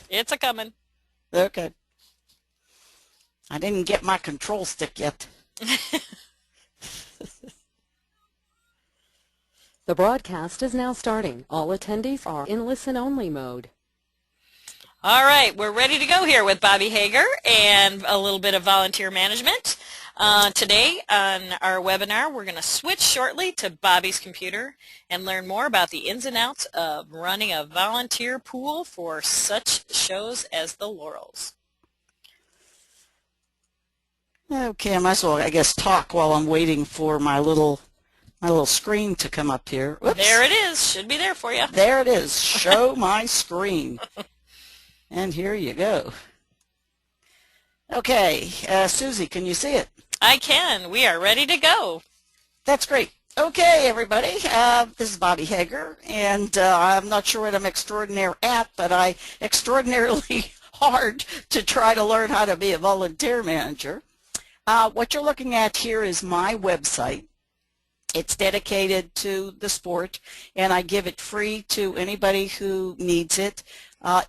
It's a coming. Okay. I didn't get my control stick yet. The broadcast is now starting. All attendees are in listen-only mode. All right, we're ready to go here with Bobbi Hagar and a little bit of volunteer management. Today on our webinar, we're going to switch shortly to Bobbi's computer and learn more about the ins and outs of running a volunteer pool for such shows as the Laurels. Okay, I might as well, I guess, talk while I'm waiting for my little screen to come up here. Whoops. There it is. Should be there for you. There it is. Show my screen. And here you go. Okay, Susie, can you see it? I can. We are ready to go. That's great. Okay, everybody, this is Bobbi Hagar, and I'm not sure what I'm extraordinaire at, but I extraordinarily hard to try to learn how to be a volunteer manager. What you're looking at here is my website. It's dedicated to the sport, and I give it free to anybody who needs it.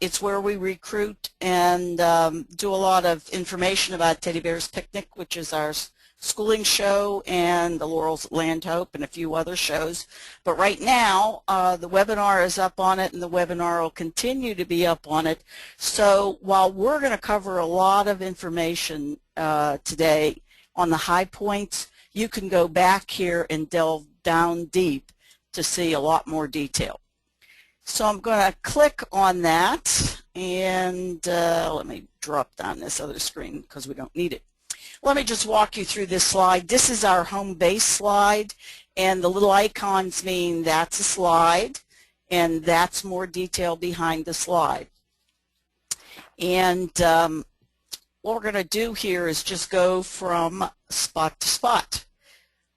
It's where we recruit and do a lot of information about Teddy Bear's Picnic, which is our schooling show, and the Laurels at Land Hope, and a few other shows. But right now, the webinar is up on it, and the webinar will continue to be up on it. So while we're going to cover a lot of information today on the high points, you can go back here and delve down deep to see a lot more detail. So I'm going to click on that, and let me drop down this other screen because we don't need it. Let me just walk you through this slide. This is our home base slide, and the little icons mean that's a slide, and that's more detail behind the slide. And what we're going to do here is just go from spot to spot.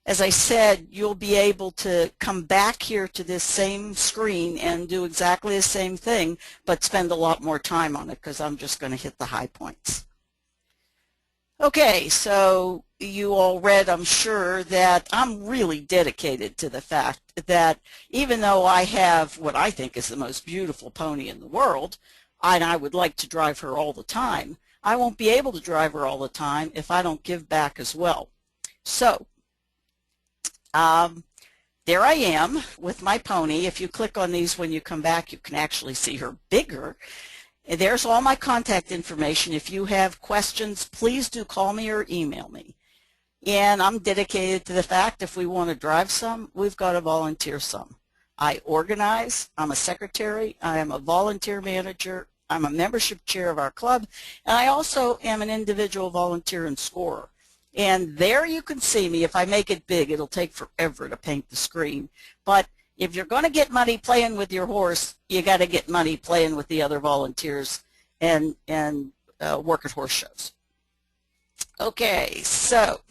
As I said, you'll be able to come back here to this same screen and do exactly the same thing, but spend a lot more time on it because I'm just going to hit the high points. Okay, so you all read, I'm sure, that I'm really dedicated to the fact that even though I have what I think is the most beautiful pony in the world, and I would like to drive her all the time, I won't be able to drive her all the time if I don't give back as well. So there I am with my pony. If you click on these when you come back, you can actually see her bigger. And there's all my contact information. If you have questions, please do call me or email me. And I'm dedicated to the fact if we want to drive some, we've got to volunteer some. I organize. I'm a secretary. I am a volunteer manager. I'm a membership chair of our club. And I also am an individual volunteer and scorer. And there you can see me. If I make it big, it'll take forever to paint the screen. But if you're going to get money playing with your horse, you got to get money playing with the other volunteers and work at horse shows. Okay, so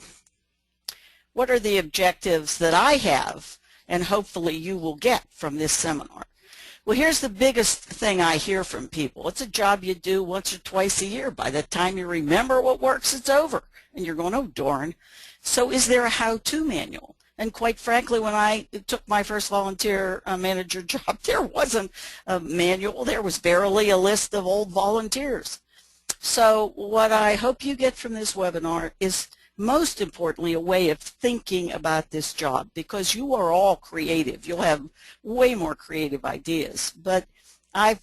what are the objectives that I have and hopefully you will get from this seminar? Well, here's the biggest thing I hear from people. It's a job you do once or twice a year. By the time you remember what works, it's over. And you're going, oh, darn. So is there a how-to manual? And quite frankly, when I took my first volunteer manager job, there wasn't a manual. There was barely a list of old volunteers. So what I hope you get from this webinar is, most importantly, a way of thinking about this job, because you are all creative. You'll have way more creative ideas. But I've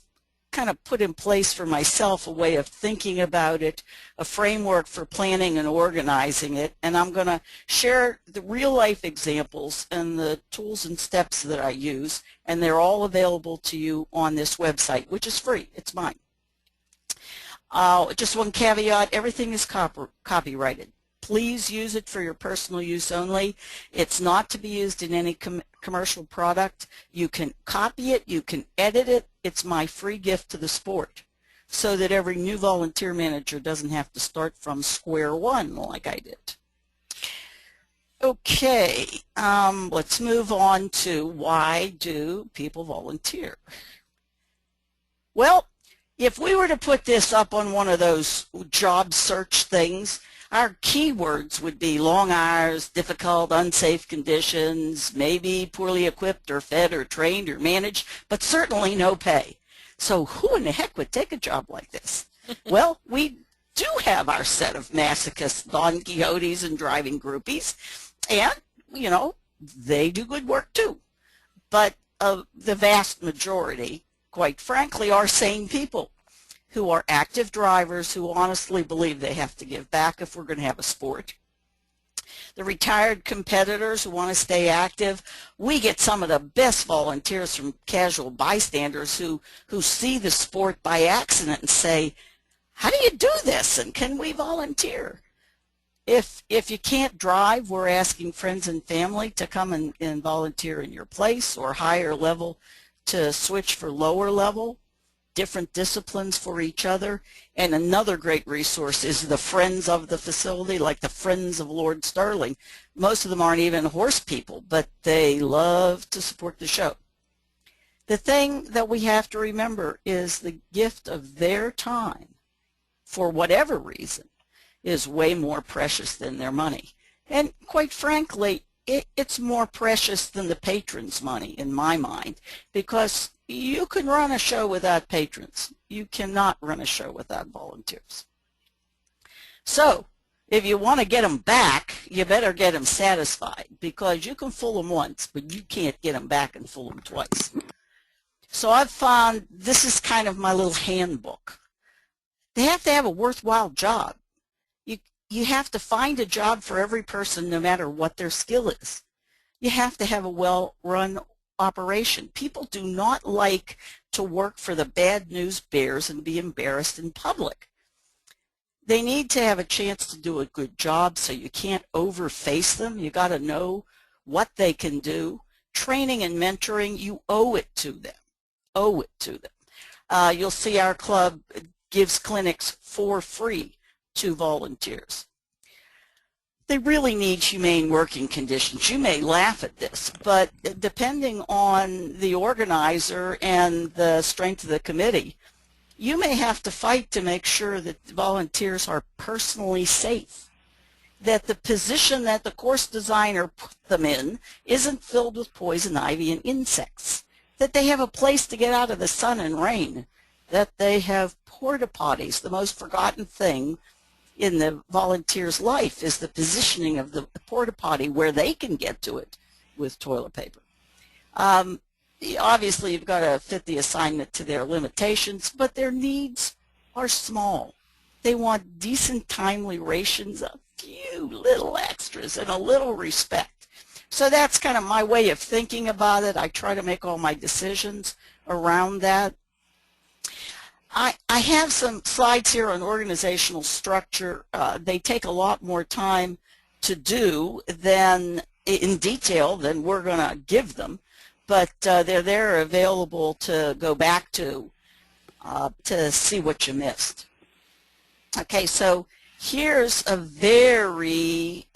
kind of put in place for myself a way of thinking about it, a framework for planning and organizing it, and I'm going to share the real-life examples and the tools and steps that I use, and they're all available to you on this website, which is free. It's mine. Just one caveat, everything is copyrighted. Please use it for your personal use only. It's not to be used in any commercial product. You can copy it, you can edit it. It's my free gift to the sport so that every new volunteer manager doesn't have to start from square one like I did. Okay, let's move on to why do people volunteer? Well, if we were to put this up on one of those job search things, our keywords would be long hours, difficult, unsafe conditions, maybe poorly equipped or fed or trained or managed, but certainly no pay. So who in the heck would take a job like this? Well, we do have our set of masochists, Don Quixotes, and driving groupies, and, you know, they do good work too. But the vast majority, quite frankly, are sane people who are active drivers who honestly believe they have to give back if we're going to have a sport. The retired competitors who want to stay active. We get some of the best volunteers from casual bystanders who see the sport by accident and say, how do you do this, and can we volunteer? If you can't drive, we're asking friends and family to come and volunteer in your place, or higher level to switch for lower level, different disciplines for each other. And another great resource is the friends of the facility, like the Friends of Lord Stirling. Most of them aren't even horse people, but they love to support the show. The thing that we have to remember is the gift of their time, for whatever reason, is way more precious than their money. And quite frankly, it's more precious than the patrons' money in my mind, because you can run a show without patrons. You cannot run a show without volunteers. So if you want to get them back, you better get them satisfied, because you can fool them once, but you can't get them back and fool them twice. So I've found this is kind of my little handbook. They have to have a worthwhile job. You have to find a job for every person, no matter what their skill is. You have to have a well-run operation. People do not like to work for the bad news bears and be embarrassed in public. They need to have a chance to do a good job, so you can't overface them. You got to know what they can do. Training and mentoring, you owe it to them. Owe it to them. You'll see our club gives clinics for free to volunteers. They really need humane working conditions. You may laugh at this, but depending on the organizer and the strength of the committee, you may have to fight to make sure that volunteers are personally safe, that the position that the course designer put them in isn't filled with poison ivy and insects, that they have a place to get out of the sun and rain, that they have porta potties. The most forgotten thing in the volunteer's life is the positioning of the porta potty where they can get to it with toilet paper. Obviously, you've got to fit the assignment to their limitations, but their needs are small. They want decent, timely rations, a few little extras, and a little respect. So that's kind of my way of thinking about it. I try to make all my decisions around that. I have some slides here on organizational structure. They take a lot more time to do than in detail than we're going to give them, but they're there available to go back to see what you missed. Okay, so here's a very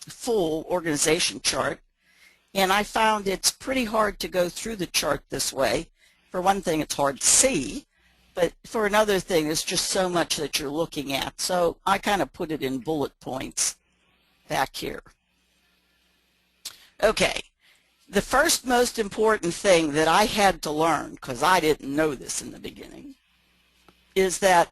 full organization chart, and I found it's pretty hard to go through the chart this way. For one thing, it's hard to see. But for another thing, there's just so much that you're looking at. So I kind of put it in bullet points back here. Okay, the first most important thing that I had to learn, because I didn't know this in the beginning, is that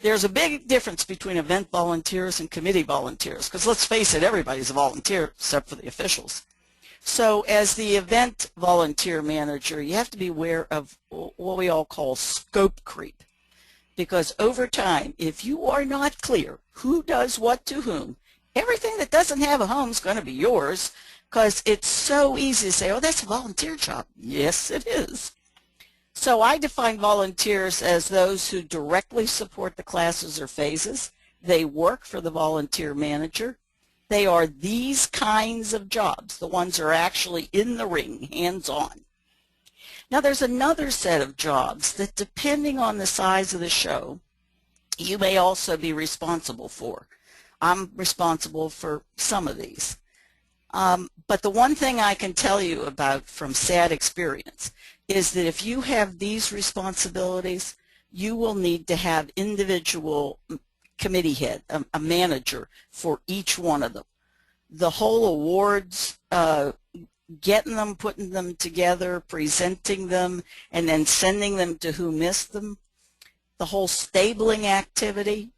there's a big difference between event volunteers and committee volunteers. Because let's face it, everybody's a volunteer except for the officials. So as the event volunteer manager, you have to be aware of what we all call scope creep. Because over time, if you are not clear who does what to whom, everything that doesn't have a home is going to be yours, because it's so easy to say, oh, that's a volunteer job. Yes, it is. So I define volunteers as those who directly support the classes or phases. They work for the volunteer manager. They are these kinds of jobs, the ones that are actually in the ring, hands-on. Now there's another set of jobs that, depending on the size of the show, you may also be responsible for. I'm responsible for some of these. But the one thing I can tell you about from sad experience is that if you have these responsibilities, you will need to have individual committee head, a manager for each one of them. The whole awards getting them, putting them together, presenting them, and then sending them to who missed them, the whole stabling activity,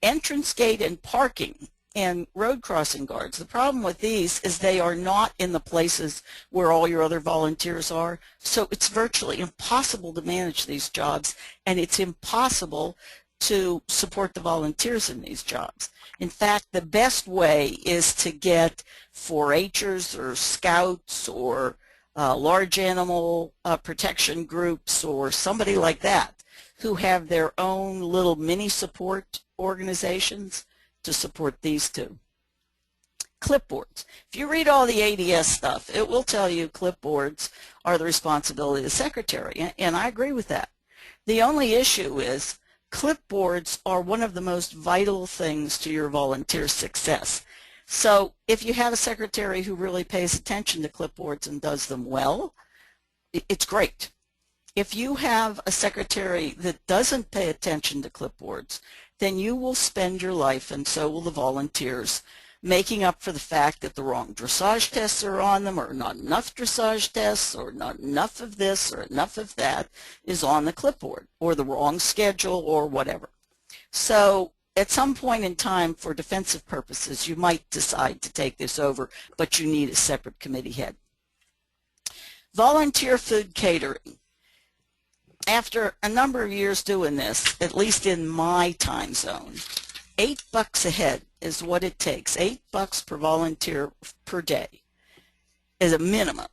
entrance gate and parking, and road crossing guards. The problem with these is they are not in the places where all your other volunteers are, so it's virtually impossible to manage these jobs, and it's impossible to support the volunteers in these jobs. In fact, the best way is to get 4-H'ers or scouts or large animal protection groups or somebody like that who have their own little mini support organizations to support these two. Clipboards. If you read all the ADS stuff, it will tell you clipboards are the responsibility of the secretary, and I agree with that. The only issue is clipboards are one of the most vital things to your volunteer success. So if you have a secretary who really pays attention to clipboards and does them well, it's great. If you have a secretary that doesn't pay attention to clipboards, then you will spend your life, and so will the volunteers, making up for the fact that the wrong dressage tests are on them, or not enough dressage tests, or not enough of this or enough of that is on the clipboard, or the wrong schedule, or whatever. So at some point in time, for defensive purposes, you might decide to take this over, but you need a separate committee head. Volunteer food catering. After a number of years doing this, at least in my time zone, $8 a head is what it takes. $8 per volunteer per day is a minimum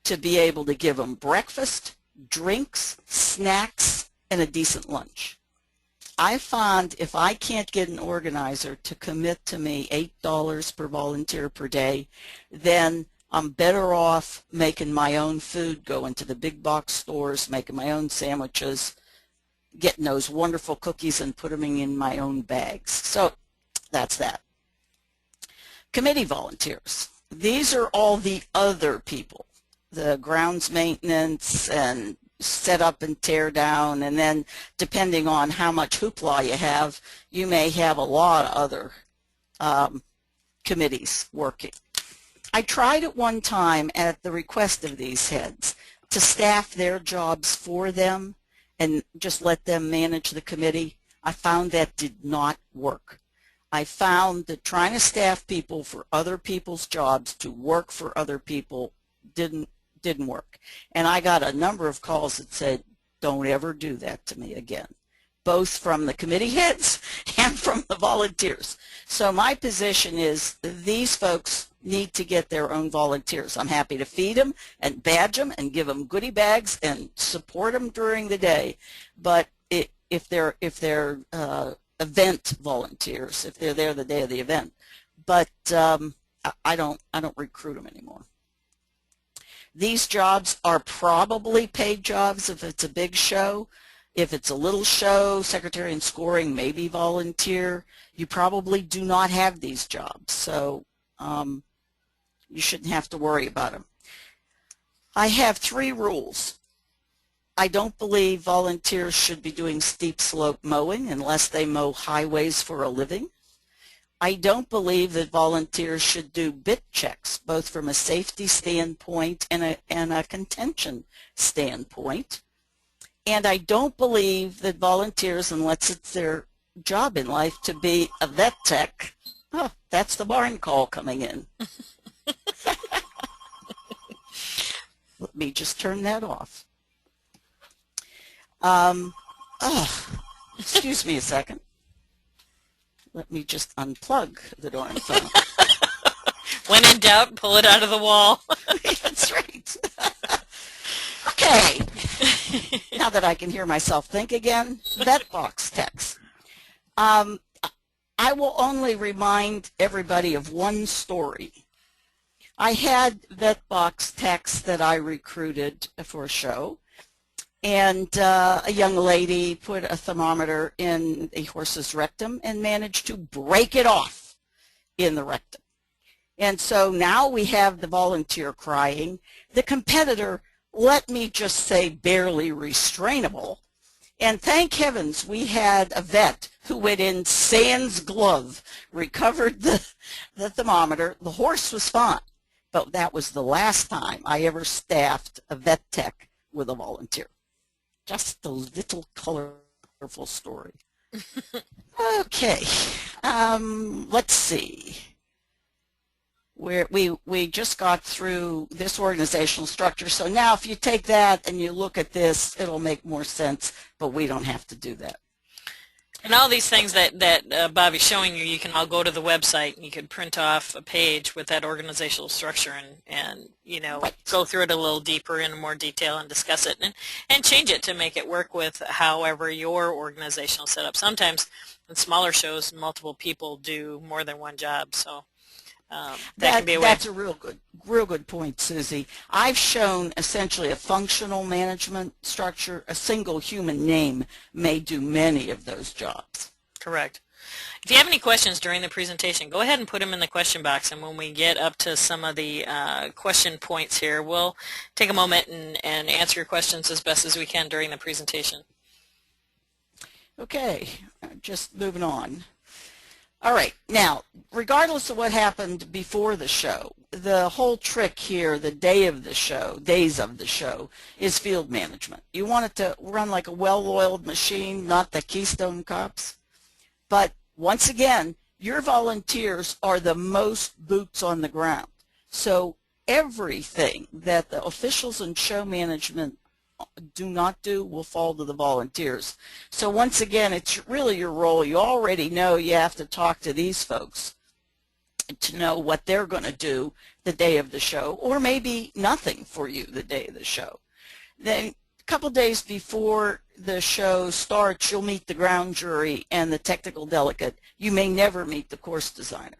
to be able to give them breakfast, drinks, snacks, and a decent lunch. I found if I can't get an organizer to commit to me $8 per volunteer per day, then I'm better off making my own food, going to the big box stores, making my own sandwiches, getting those wonderful cookies and putting them in my own bags. So that's that. Committee volunteers. These are all the other people, the grounds maintenance and set up and tear down, and then depending on how much hoopla you have, you may have a lot of other committees working. I tried at one time, at the request of these heads, to staff their jobs for them and just let them manage the committee. I found that did not work. I found that trying to staff people for other people's jobs to work for other people didn't work. And I got a number of calls that said, don't ever do that to me again, both from the committee heads and from the volunteers. So my position is these folks need to get their own volunteers. I'm happy to feed them and badge them and give them goodie bags and support them during the day. But if they're event volunteers, if they're there the day of the event, but I don't recruit them anymore. These jobs are probably paid jobs if it's a big show. If it's a little show, secretary and scoring, maybe volunteer. You probably do not have these jobs, so you shouldn't have to worry about them. I have 3 rules. I don't believe volunteers should be doing steep slope mowing unless they mow highways for a living. I don't believe that volunteers should do bit checks, both from a safety standpoint and a contention standpoint. And I don't believe that volunteers, unless it's their job in life to be a vet tech, oh, that's the barn call coming in. Let me just turn that off. Excuse me a second. Let me just unplug the darn phone. When in doubt, pull it out of the wall. That's right. Okay. Now that I can hear myself think again, vet box techs. I will only remind everybody of one story. I had vet box techs that I recruited for a show, and a young lady put a thermometer in a horse's rectum and managed to break it off in the rectum. And so now we have the volunteer crying. The competitor, let me just say, barely restrainable. And thank heavens we had a vet who went in sans glove, recovered the thermometer. The horse was fine. but that was the last time I ever staffed a vet tech with a volunteer. Just a little colorful story. Okay, let's see. We just got through this organizational structure, so now if you take that and you look at this, it'll make more sense, but we don't have to do that. And all these things that Bobby's showing you, you can all go to the website and you can print off a page with that organizational structure and you know, Right. go through it a little deeper in more detail and discuss it and change it to make it work with however your organizational setup. Sometimes in smaller shows, multiple people do more than one job, so that can be a way. That's a real good point, Susie. I've shown essentially a functional management structure. A single human name may do many of those jobs. Correct. If you have any questions during the presentation, go ahead and put them in the question box, and when we get up to some of the question points here, we'll take a moment and answer your questions as best as we can during the presentation. Okay, just moving on. All right, now, regardless of what happened before the show, the whole trick here, the days of the show, is field management. You want it to run like a well-oiled machine, not the Keystone Cops. But once again, your volunteers are the most boots on the ground. So everything that the officials in show management do not do will fall to the volunteers. So once again, it's really your role. You already know you have to talk to these folks to know what they're going to do the day of the show, or maybe nothing for you the day of the show. Then a couple days before the show starts, you'll meet the ground jury and the technical delegate. You may never meet the course designer.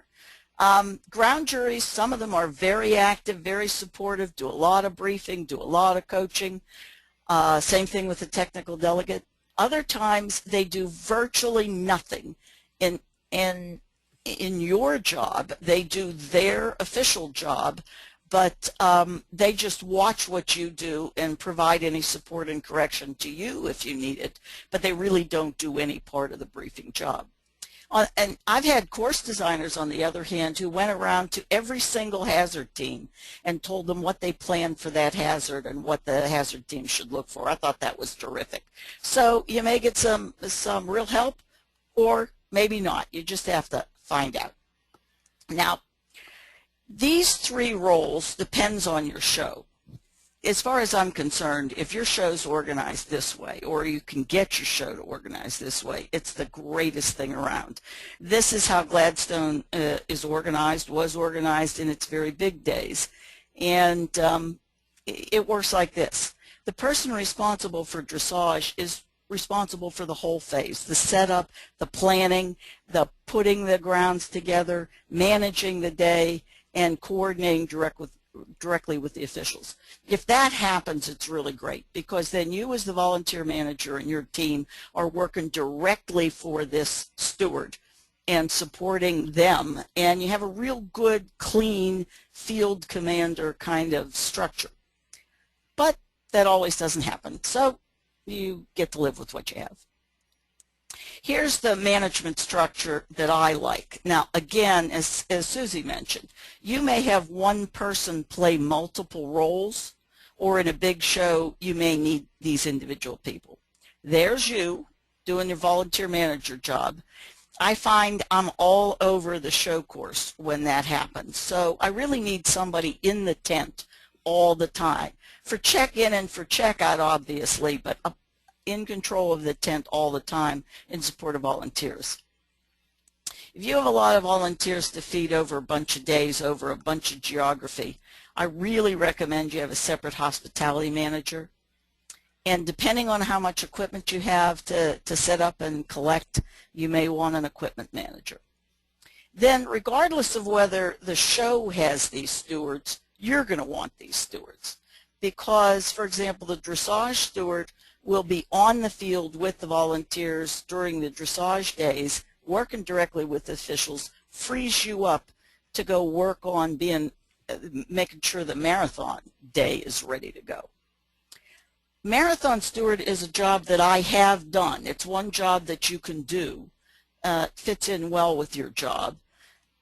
Ground juries, some of them are very active, very supportive, do a lot of briefing, do a lot of coaching. Same thing with the technical delegate. Other times they do virtually nothing. In your job, they do their official job, but they just watch what you do and provide any support and correction to you if you need it, but they really don't do any part of the briefing job. And I've had course designers, on the other hand, who went around to every single hazard team and told them what they planned for that hazard and what the hazard team should look for. I thought that was terrific. So you may get some real help, or maybe not. You just have to find out. Now, these three roles depends on your show. As far as I'm concerned, if your show's organized this way, or you can get your show to organize this way, it's the greatest thing around. This is how Gladstone was organized in its very big days. And it works like this. The person responsible for dressage is responsible for the whole phase, the setup, the planning, the putting the grounds together, managing the day, and coordinating directly with the officials. If that happens, it's really great, because then you as the volunteer manager and your team are working directly for this steward and supporting them, and you have a real good, clean field commander kind of structure. But that always doesn't happen, so you get to live with what you have. Here's the management structure that I like. Now, again, as Susie mentioned, you may have one person play multiple roles, or in a big show, you may need these individual people. There's you doing your volunteer manager job. I find I'm all over the show course when that happens. So I really need somebody in the tent all the time. For check-in and for check-out, obviously, but in control of the tent all the time in support of volunteers. If you have a lot of volunteers to feed over a bunch of days, over a bunch of geography, I really recommend you have a separate hospitality manager. And depending on how much equipment you have to set up and collect, you may want an equipment manager. Then, regardless of whether the show has these stewards, you're going to want these stewards. Because, for example, the dressage steward will be on the field with the volunteers during the dressage days, working directly with officials, frees you up to go work on making sure the marathon day is ready to go. Marathon steward is a job that I have done. It's one job that you can do. It fits in well with your job.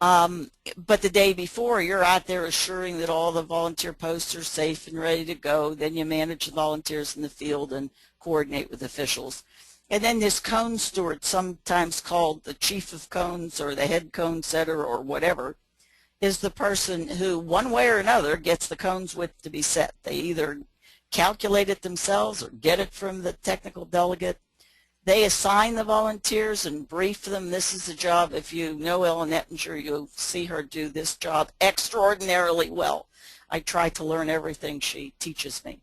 But the day before, you're out there assuring that all the volunteer posts are safe and ready to go. Then you manage the volunteers in the field and coordinate with officials. And then this cone steward, sometimes called the chief of cones or the head cone setter or whatever, is the person who, one way or another, gets the cone's width to be set. They either calculate it themselves or get it from the technical delegate. They assign the volunteers and brief them. This is the job. If you know Ellen Ettinger, you'll see her do this job extraordinarily well. I try to learn everything she teaches me.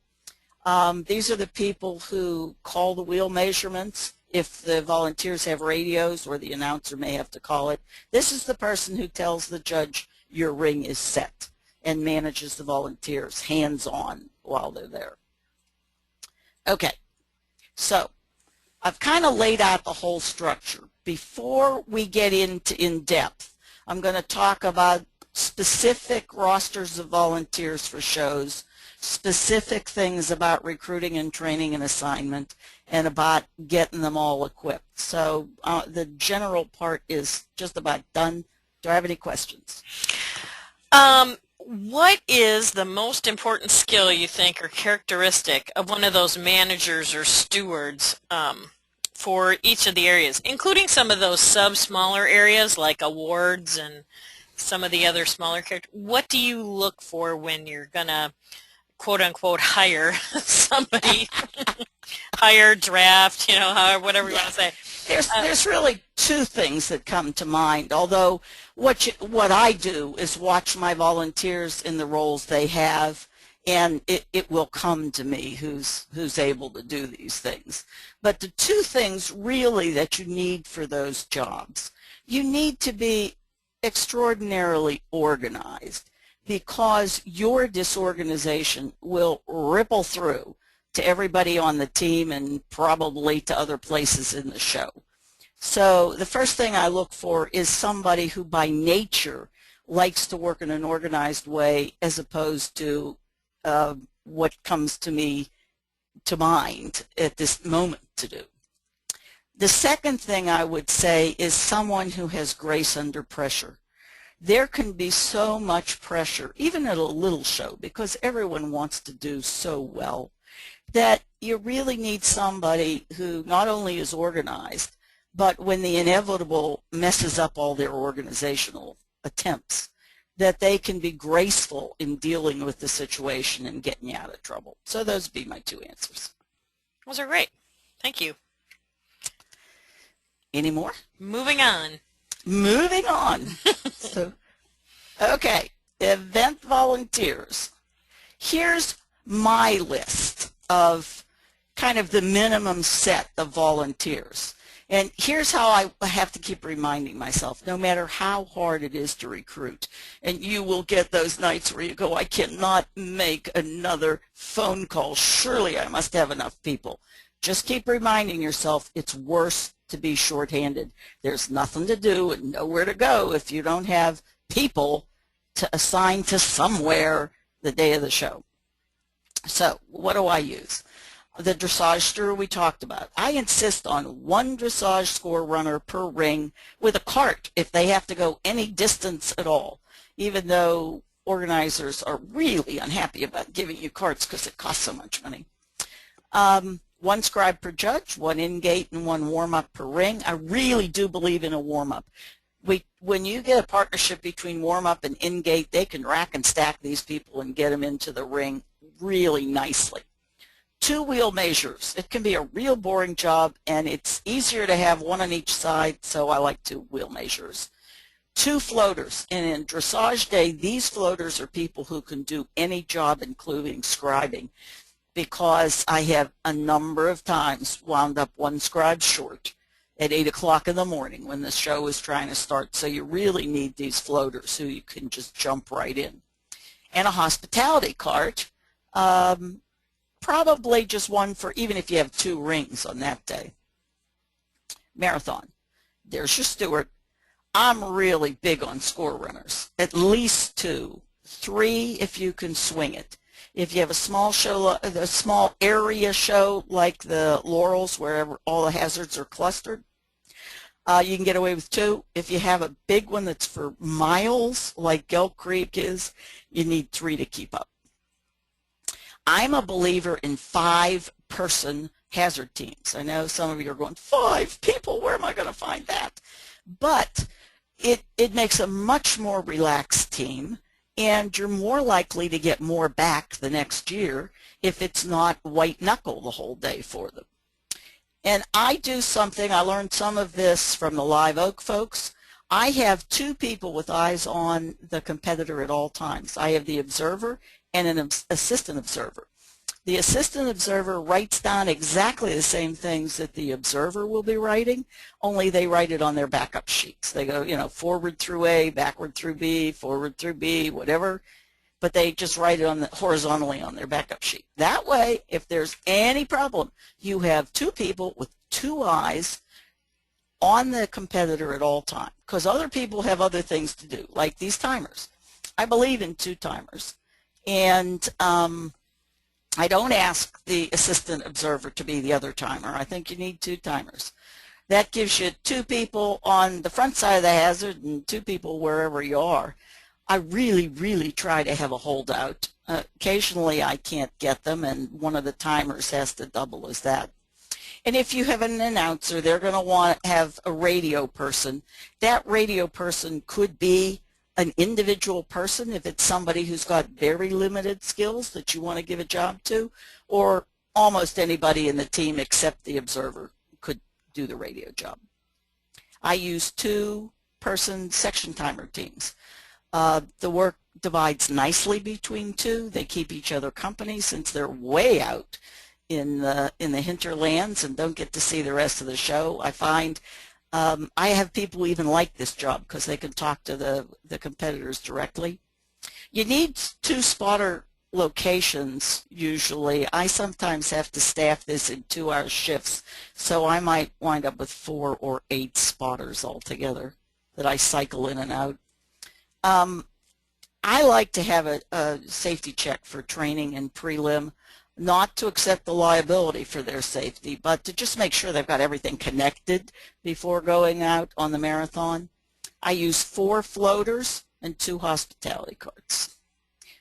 These are the people who call the wheel measurements. If the volunteers have radios, or the announcer may have to call it, this is the person who tells the judge your ring is set and manages the volunteers hands-on while they're there. Okay, so I've kind of laid out the whole structure. Before we get into in-depth, I'm going to talk about specific rosters of volunteers for shows, specific things about recruiting and training and assignment, and about getting them all equipped. So the general part is just about done. Do I have any questions? What is the most important skill you think or characteristic of one of those managers or stewards for each of the areas, including some of those smaller areas like awards and some of the other smaller characters? What do you look for when you're going to, quote unquote, hire somebody, hire, draft, you know, however, whatever you want to say? There's really two things that come to mind, although what I do is watch my volunteers in the roles they have, and it will come to me who's able to do these things. But the two things really that you need for those jobs, you need to be extraordinarily organized, because your disorganization will ripple through to everybody on the team and probably to other places in the show. So the first thing I look for is somebody who by nature likes to work in an organized way, as opposed to what comes to me to mind at this moment to do. The second thing I would say is someone who has grace under pressure. There can be so much pressure, even at a little show, because everyone wants to do so well, that you really need somebody who not only is organized, but when the inevitable messes up all their organizational attempts, that they can be graceful in dealing with the situation and getting you out of trouble. So those would be my two answers. Those are great. Thank you. Any more? Moving on. Moving on. So, okay, event volunteers. Here's my list of kind of the minimum set of volunteers. And here's how I have to keep reminding myself, no matter how hard it is to recruit, and you will get those nights where you go, I cannot make another phone call. Surely I must have enough people. Just keep reminding yourself it's worse to be shorthanded. There's nothing to do and nowhere to go if you don't have people to assign to somewhere the day of the show. So what do I use? The dressage steward we talked about. I insist on one dressage score runner per ring with a cart if they have to go any distance at all, even though organizers are really unhappy about giving you carts because it costs so much money. One scribe per judge, one in-gate and one warm-up per ring. I really do believe in a warm-up. When you get a partnership between warm-up and in-gate, they can rack and stack these people and get them into the ring really nicely. 2 wheel measures. It can be a real boring job, and it's easier to have one on each side, so I like 2 wheel measures. 2 floaters, and in dressage day, these floaters are people who can do any job, including scribing, because I have a number of times wound up one scribe short at 8 o'clock in the morning when the show is trying to start, so you really need these floaters who you can just jump right in. And a hospitality cart, probably just one for, even if you have 2 rings on that day. Marathon. There's your steward. I'm really big on score runners. At least 2. 3 if you can swing it. If you have a small show, a small area show like the Laurels where all the hazards are clustered, You can get away with 2. If you have a big one that's for miles, like Elk Creek is, you need 3 to keep up. I'm a believer in 5-person hazard teams. I know some of you are going, 5 people, where am I going to find that? But it makes a much more relaxed team, and you're more likely to get more back the next year if it's not white knuckle the whole day for them. And I do something, I learned some of this from the Live Oak folks. I have 2 people with eyes on the competitor at all times. I have the observer and an assistant observer. The assistant observer writes down exactly the same things that the observer will be writing, only they write it on their backup sheets. They go, you know, forward through A, backward through B, forward through B, whatever, but they just write it on horizontally on their backup sheet. That way, if there's any problem, you have 2 people with 2 eyes on the competitor at all times, because other people have other things to do, like these timers. I believe in 2 timers, and I don't ask the assistant observer to be the other timer. I think you need 2 timers. That gives you 2 people on the front side of the hazard and 2 people wherever you are. I really, really try to have a holdout. Occasionally I can't get them, and one of the timers has to double as that. And if you have an announcer, they're going to want to have a radio person. That radio person could be an individual person if it's somebody who's got very limited skills that you want to give a job to, or almost anybody in the team except the observer could do the radio job. I use 2-person section timer teams. The work divides nicely between 2. They keep each other company since they're way out in the hinterlands and don't get to see the rest of the show. I find I have people even like this job because they can talk to the competitors directly. You need 2 spotter locations usually. I sometimes have to staff this in 2-hour shifts, so I might wind up with 4 or 8 spotters altogether that I cycle in and out. I like to have a safety check for training and prelim, not to accept the liability for their safety, but to just make sure they've got everything connected before going out on the marathon. I use 4 floaters and 2 hospitality carts.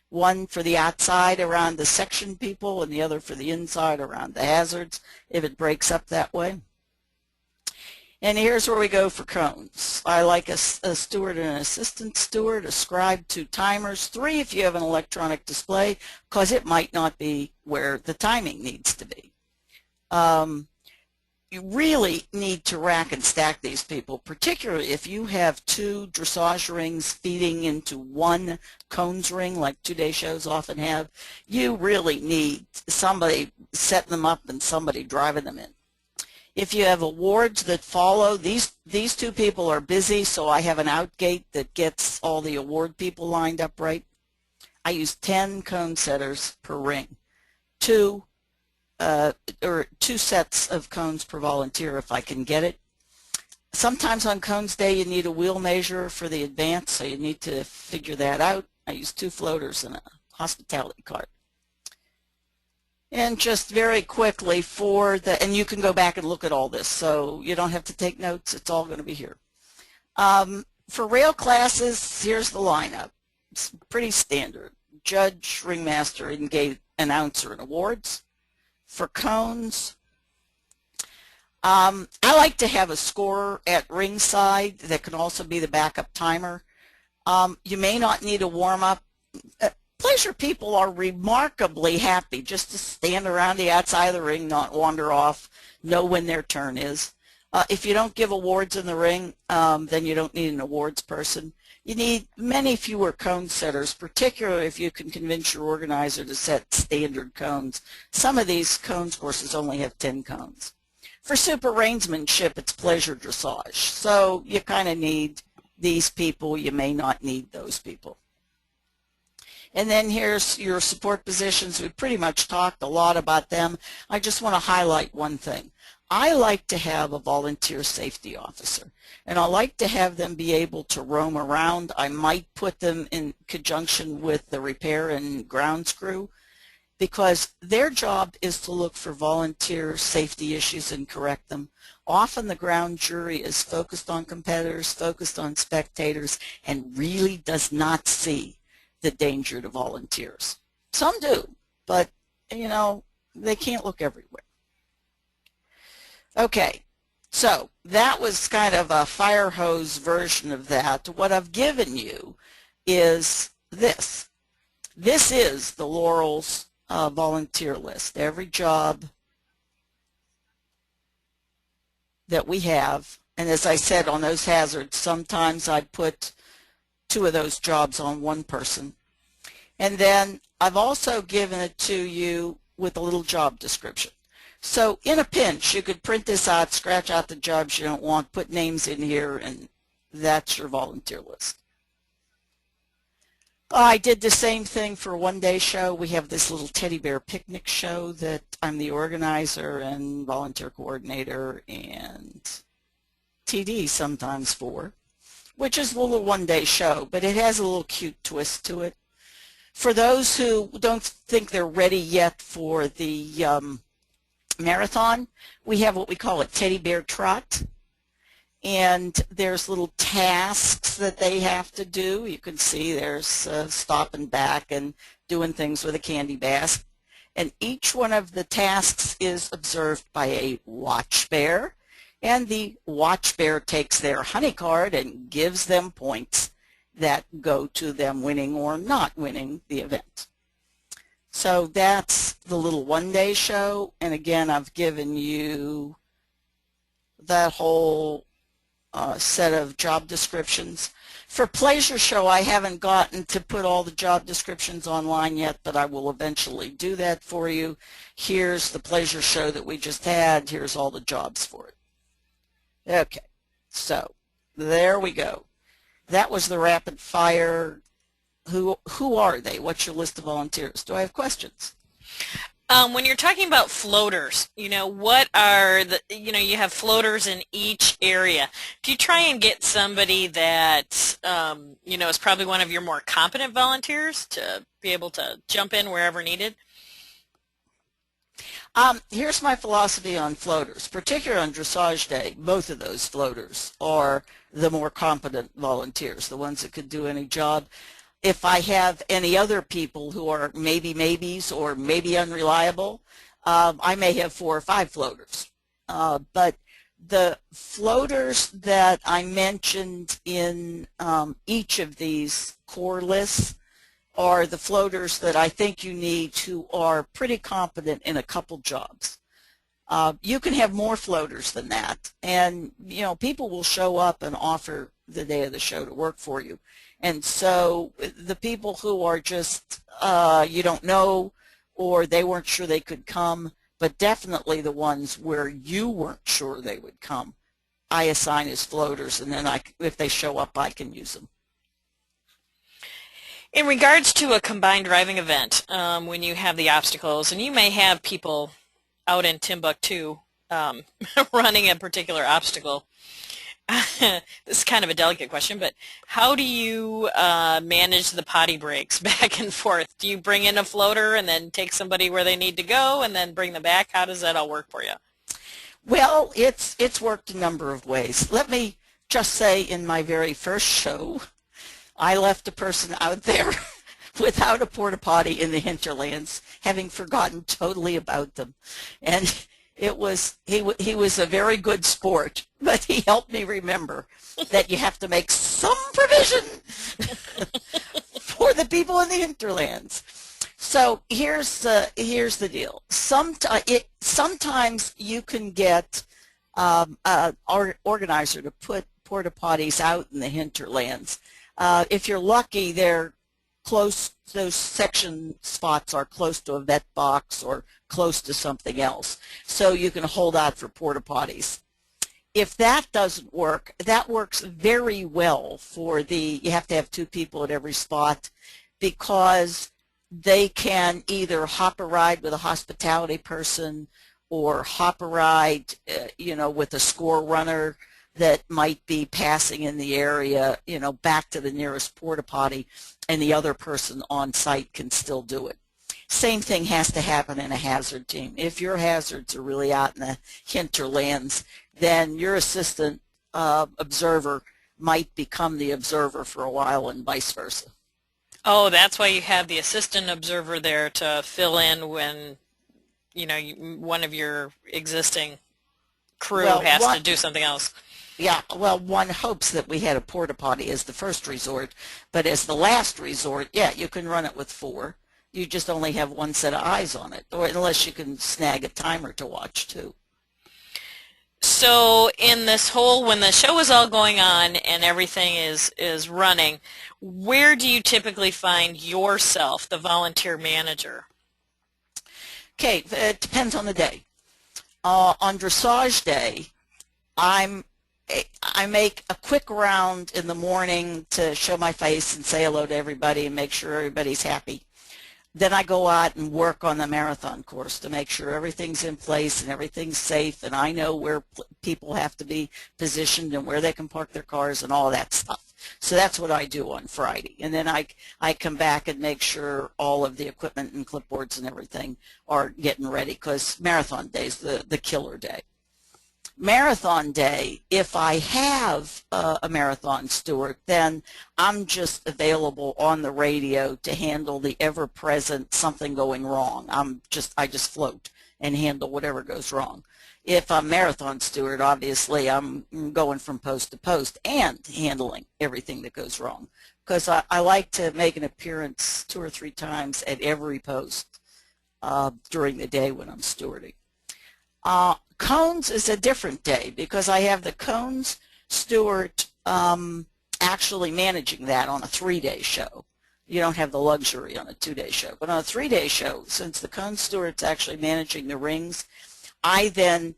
One for the outside around the section people and the other for the inside around the hazards if it breaks up that way. And here's where we go for cones. I like a steward and an assistant steward, a scribe, 2 timers, 3 if you have an electronic display, because it might not be where the timing needs to be. You really need to rack and stack these people, particularly if you have 2 dressage rings feeding into 1 cones ring, like 2-day shows often have. You really need somebody setting them up and somebody driving them in. If you have awards that follow, these 2 people are busy, so I have an outgate that gets all the award people lined up right. I use 10 cone setters per ring, 2 sets of cones per volunteer if I can get it. Sometimes on cones day you need a wheel measure for the advance, so you need to figure that out. I use 2 floaters and a hospitality cart. And just very quickly and you can go back and look at all this, so you don't have to take notes. It's all going to be here. For rail classes, here's the lineup. It's pretty standard. Judge, ringmaster, engage, announcer, and awards. For cones, I like to have a scorer at ringside that can also be the backup timer. You may not need a warm-up. Pleasure people are remarkably happy just to stand around the outside of the ring, not wander off, know when their turn is. If you don't give awards in the ring, then you don't need an awards person. You need many fewer cone setters, particularly if you can convince your organizer to set standard cones. Some of these cones courses only have 10 cones. For super reinsmanship, it's pleasure dressage. So you kind of need these people. You may not need those people. And then here's your support positions. We pretty much talked a lot about them. I just want to highlight one thing. I like to have a volunteer safety officer, and I like to have them be able to roam around. I might put them in conjunction with the repair and grounds crew. because their job is to look for volunteer safety issues and correct them. Often the ground jury is focused on competitors, focused on spectators, and really does not see the danger to volunteers. Some do, but you know, they can't look everywhere. Okay, so that was kind of a fire hose version of that. What I've given you is this. This is the Laurel's volunteer list. Every job that we have, and as I said on those hazards, sometimes I put 2 of those jobs on one person. And then I've also given it to you with a little job description. So in a pinch, you could print this out, scratch out the jobs you don't want, put names in here, and that's your volunteer list. I did the same thing for a one-day show. We have this little teddy bear picnic show that I'm the organizer and volunteer coordinator and TD sometimes for, which is a little one-day show, but it has a little cute twist to it. For those who don't think they're ready yet for the marathon, we have what we call a teddy bear trot, and there's little tasks that they have to do. You can see there's stopping back and doing things with a candy basket, and each one of the tasks is observed by a watch bear, and the watch bear takes their honey card and gives them points that go to them winning or not winning the event. So that's the little one-day show, and again, I've given you that whole set of job descriptions. For pleasure show, I haven't gotten to put all the job descriptions online yet, but I will eventually do that for you. Here's the pleasure show that we just had. Here's all the jobs for it. Okay, so there we go. That was the rapid fire. Who are they? What's your list of volunteers? Do I have questions? When you're talking about floaters, you know, what are the, you know, you have floaters in each area. Do you try and get somebody that, you know, is probably one of your more competent volunteers to be able to jump in wherever needed? Here's my philosophy on floaters, particularly on dressage day. Both of those floaters are the more competent volunteers, the ones that could do any job. If I have any other people who are maybe maybes or maybe unreliable, I may have 4 or 5 floaters. But the floaters that I mentioned in each of these core lists are the floaters that I think you need who are pretty competent in a couple jobs. You can have more floaters than that, and you know, people will show up and offer the day of the show to work for you. And so the people who are just you don't know, or they weren't sure they could come, but definitely the ones where you weren't sure they would come, I assign as floaters, and then if they show up, I can use them. In regards to a combined driving event, when you have the obstacles, and you may have people out in Timbuktu running a particular obstacle, this is kind of a delicate question, but how do you manage the potty breaks back and forth? Do you bring in a floater and then take somebody where they need to go and then bring them back? How does that all work for you? Well, it's worked a number of ways. Let me just say, in my very first show, I left a person out there without a porta potty in the hinterlands, having forgotten totally about them. And it was he was a very good sport, but he helped me remember that you have to make some provision for the people in the hinterlands. So here's the deal. Sometimes you can get an organizer to put porta potties out in the hinterlands. If you're lucky, they're close. Those section spots are close to a vet box or close to something else, so you can hold out for porta potties. If that doesn't work, that works very well for you have to have 2 people at every spot, because they can either hop a ride with a hospitality person or hop a ride, you know, with a score runner that might be passing in the area, you know, back to the nearest porta potty, and the other person on site can still do it. Same thing has to happen in a hazard team. If your hazards are really out in the hinterlands, then your assistant observer might become the observer for a while and vice versa. Oh, that's why you have the assistant observer there to fill in when, one of your existing crew Well, has to do something else. Yeah, well, one hopes that we had a porta potty as the first resort, but as the last resort, yeah, you can run it with 4. You just only have one set of eyes on it, or unless you can snag a timer to watch too. So in this whole, when the show is all going on and everything is running, where do you typically find yourself, the volunteer manager? Okay, it depends on the day. On dressage day, I make a quick round in the morning to show my face and say hello to everybody and make sure everybody's happy. Then I go out and work on the marathon course to make sure everything's in place and everything's safe, and I know where people have to be positioned and where they can park their cars and all that stuff. So that's what I do on Friday. And then I come back and make sure all of the equipment and clipboards and everything are getting ready, because marathon day is the killer day. Marathon day, if I have a marathon steward, then I'm just available on the radio to handle the ever-present something going wrong. I just float and handle whatever goes wrong. If I'm marathon steward, obviously I'm going from post to post and handling everything that goes wrong, because I like to make an appearance 2 or 3 times at every post during the day when I'm stewarding. Cones is a different day, because I have the cones steward actually managing that on a 3-day show. You don't have the luxury on a 2-day show. But on a 3-day show, since the cone steward's actually managing the rings, I then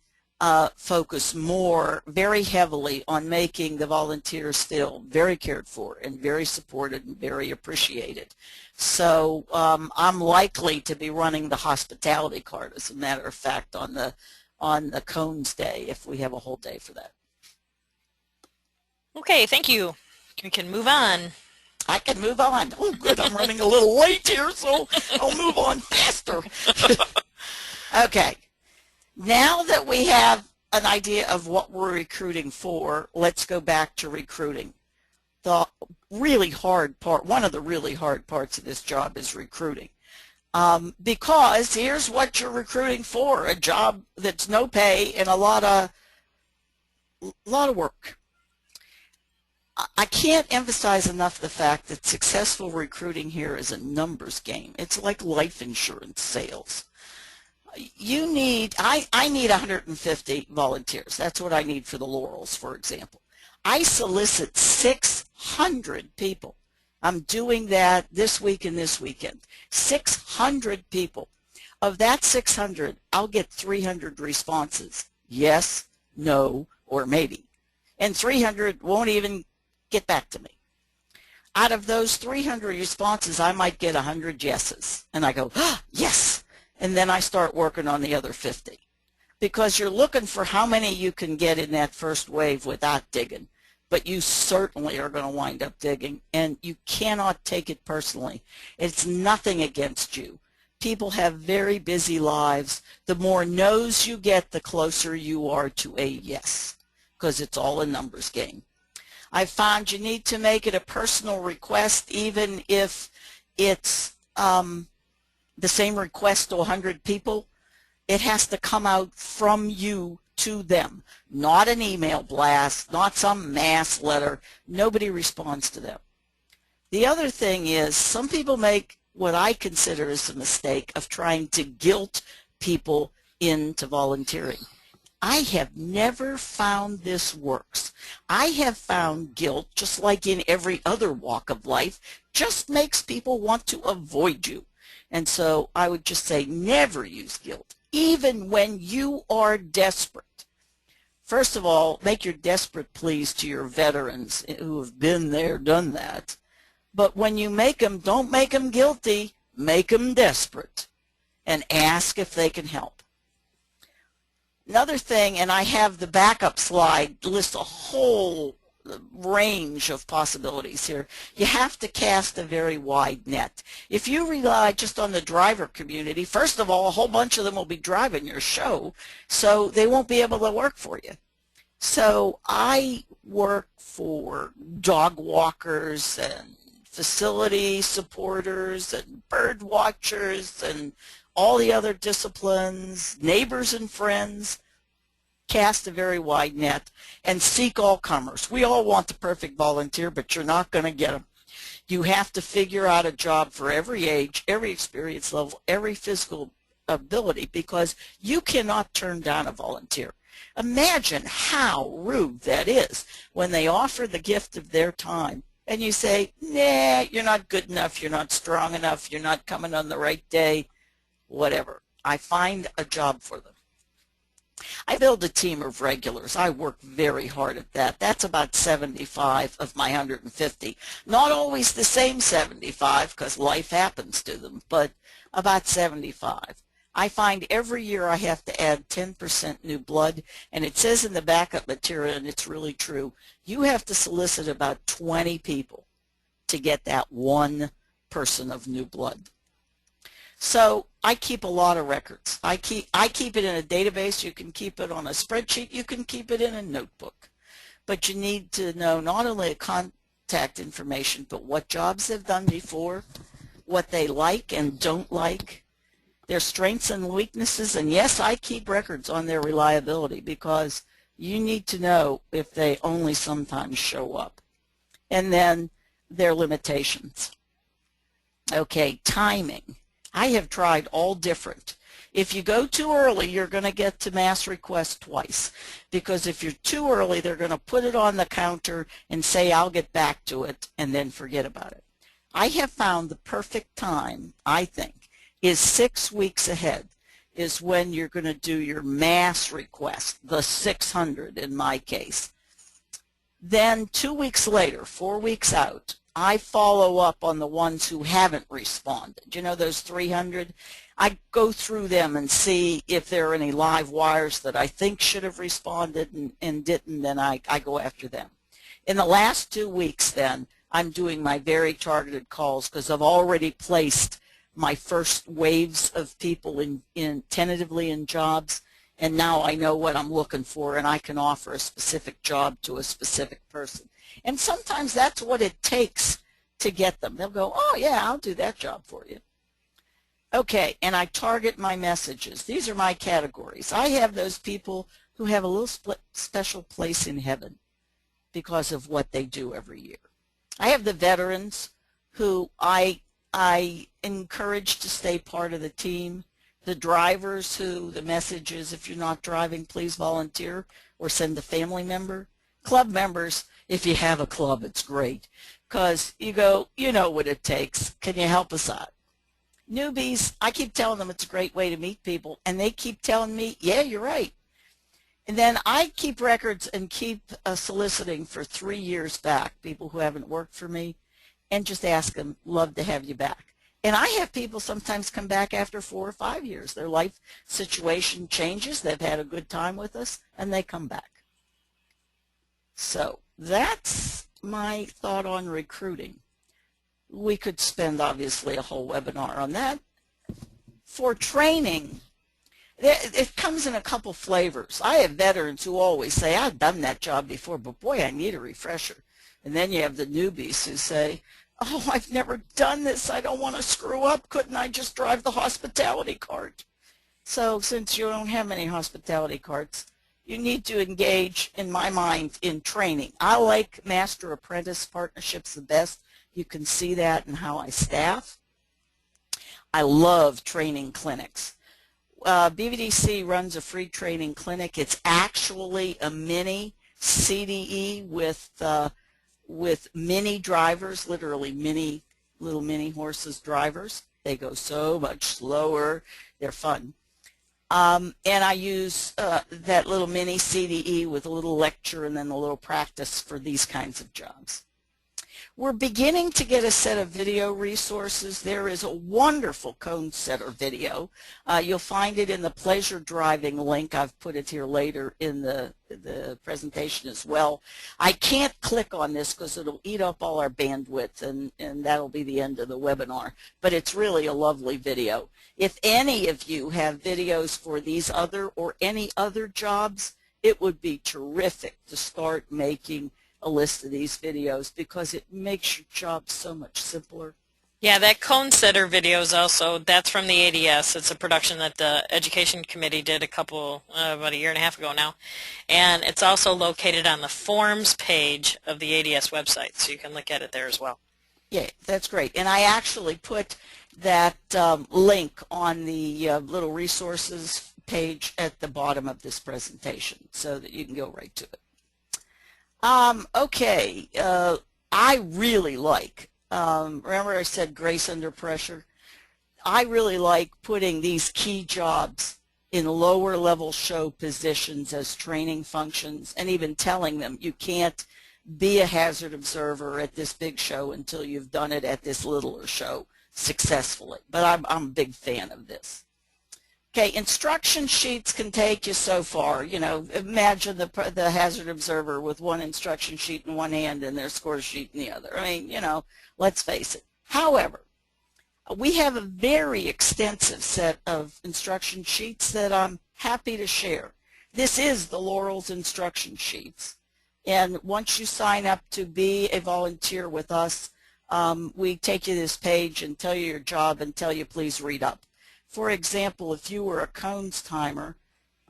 focus very heavily on making the volunteers feel very cared for and very supported and very appreciated. So I'm likely to be running the hospitality card, as a matter of fact, on the cones day, if we have a whole day for that. Okay, thank you. We can move on. I can move on. Oh, good. I'm running a little late here, so I'll move on faster. Okay. Now that we have an idea of what we're recruiting for, let's go back to recruiting. The really hard part, one of the really hard parts of this job is recruiting. Because here's what you're recruiting for: a job that's no pay and a lot of work. I can't emphasize enough the fact that successful recruiting here is a numbers game. It's like life insurance sales. You need, I need 150 volunteers. That's what I need for the Laurels, for example. I solicit 600 people. I'm doing that this week and this weekend. 600 people. Of that 600, I'll get 300 responses. Yes, no, or maybe. And 300 won't even get back to me. Out of those 300 responses, I might get 100 yeses. And I go, ah, yes. And then I start working on the other 50. Because you're looking for how many you can get in that first wave without digging. But you certainly are going to wind up digging, and you cannot take it personally. It's nothing against you. People have very busy lives. The more no's you get, the closer you are to a yes, because it's all a numbers game. I found you need to make it a personal request, even if it's the same request to 100 people. It has to come out from you to them, not an email blast, not some mass letter. Nobody responds to them. The other thing is, some people make what I consider is a mistake of trying to guilt people into volunteering. I have never found this works. I have found guilt, just like in every other walk of life, just makes people want to avoid you. And so I would just say, never use guilt, even when you are desperate. First of all, make your desperate pleas to your veterans who have been there, done that. But when you make them, don't make them guilty, make them desperate, and ask if they can help. Another thing, and I have the backup slide, lists a whole range of possibilities here. You have to cast a very wide net. If you rely just on the driver community, first of all, a whole bunch of them will be driving your show, so they won't be able to work for you. So I work for dog walkers and facility supporters and bird watchers and all the other disciplines, neighbors and friends. Cast a very wide net and seek all comers. We all want the perfect volunteer, but you're not going to get them. You have to figure out a job for every age, every experience level, every physical ability, because you cannot turn down a volunteer. Imagine how rude that is when they offer the gift of their time and you say, nah, you're not good enough, you're not strong enough, you're not coming on the right day, whatever. I find a job for them. I build a team of regulars. I work very hard at that. That's about 75 of my 150. Not always the same 75 because life happens to them, but about 75. I find every year I have to add 10% new blood, and it says in the backup material, and it's really true, you have to solicit about 20 people to get that one person of new blood. So I keep a lot of records. I keep it in a database. You can keep it on a spreadsheet. You can keep it in a notebook. But you need to know not only the contact information, but what jobs they've done before, what they like and don't like, their strengths and weaknesses. And yes, I keep records on their reliability because you need to know if they only sometimes show up. And then their limitations. Okay, timing. I have tried all different. If you go too early, you're going to get to mass request twice, because if you're too early, they're going to put it on the counter and say, I'll get back to it, and then forget about it. I have found the perfect time, I think, is 6 weeks ahead is when you're going to do your mass request, the 600 in my case. Then 2 weeks later, 4 weeks out, I follow up on the ones who haven't responded. You know, those 300? I go through them and see if there are any live wires that I think should have responded and didn't, then I go after them. In the last 2 weeks then, I'm doing my very targeted calls because I've already placed my first waves of people in tentatively in jobs, and now I know what I'm looking for and I can offer a specific job to a specific person. And sometimes that's what it takes to get them. They'll go, oh yeah, I'll do that job for you. Okay, and I target my messages. These are my categories. I have those people who have a little special place in heaven because of what they do every year. I have the veterans who I encourage to stay part of the team. The drivers who the message is, if you're not driving, please volunteer or send a family member. Club members, if you have a club, it's great because you go, you know what it takes. Can you help us out? Newbies, I keep telling them it's a great way to meet people, and they keep telling me, yeah, you're right. And then I keep records and keep soliciting for 3 years back, people who haven't worked for me, and just ask them, love to have you back. And I have people sometimes come back after 4 or 5 years. Their life situation changes. They've had a good time with us, and they come back. So that's my thought on recruiting. We could spend, obviously, a whole webinar on that. For training, it comes in a couple flavors. I have veterans who always say, I've done that job before, but boy, I need a refresher. And then you have the newbies who say, oh, I've never done this. I don't want to screw up. Couldn't I just drive the hospitality cart? So since you don't have many hospitality carts, you need to engage, in my mind, in training. I like master-apprentice partnerships the best. You can see that in how I staff. I love training clinics. BVDC runs a free training clinic. It's actually a mini CDE with mini drivers, literally little mini horses drivers. They go so much slower. They're fun. And I use that little mini CDE with a little lecture and then a little practice for these kinds of jobs. We're beginning to get a set of video resources. There is a wonderful cone setter video. You'll find it in the pleasure driving link. I've put it here later in the presentation as well. I can't click on this because it'll eat up all our bandwidth, and that'll be the end of the webinar. But it's really a lovely video. If any of you have videos for these other or any other jobs, it would be terrific to start making a list of these videos because it makes your job so much simpler. Yeah, that cone setter video is also, that's from the ADS. It's a production that the Education Committee did about a year and a half ago now. And it's also located on the forms page of the ADS website, so you can look at it there as well. Yeah, that's great. And I actually put that link on the little resources page at the bottom of this presentation so that you can go right to it. Okay, I really like, remember I said grace under pressure? I really like putting these key jobs in lower level show positions as training functions, and even telling them you can't be a hazard observer at this big show until you've done it at this littler show successfully. But I'm a big fan of this. Okay, instruction sheets can take you so far. You know, imagine the hazard observer with one instruction sheet in one hand and their score sheet in the other. I mean, you know, let's face it. However, we have a very extensive set of instruction sheets that I'm happy to share. This is the Laurel's instruction sheets. And once you sign up to be a volunteer with us, we take you to this page and tell you your job and tell you please read up. For example, if you were a cones timer,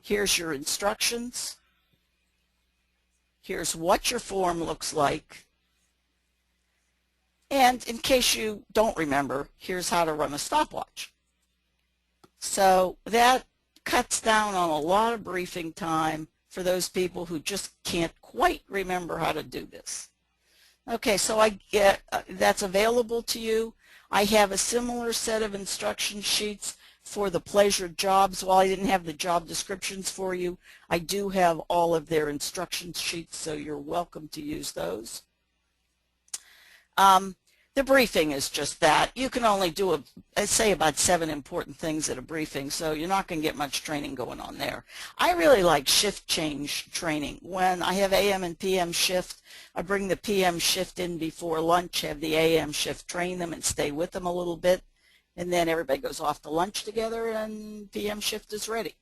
here's your instructions. Here's what your form looks like. And in case you don't remember, here's how to run a stopwatch. So that cuts down on a lot of briefing time for those people who just can't quite remember how to do this. Okay, so that's available to you. I have a similar set of instruction sheets for the pleasure jobs. While I didn't have the job descriptions for you, I do have all of their instruction sheets, so you're welcome to use those. The briefing is just that. You can only do, say, about 7 important things at a briefing, so you're not going to get much training going on there. I really like shift change training. When I have AM and PM shift, I bring the PM shift in before lunch, have the AM shift train them and stay with them a little bit, and then everybody goes off to lunch together and PM shift is ready.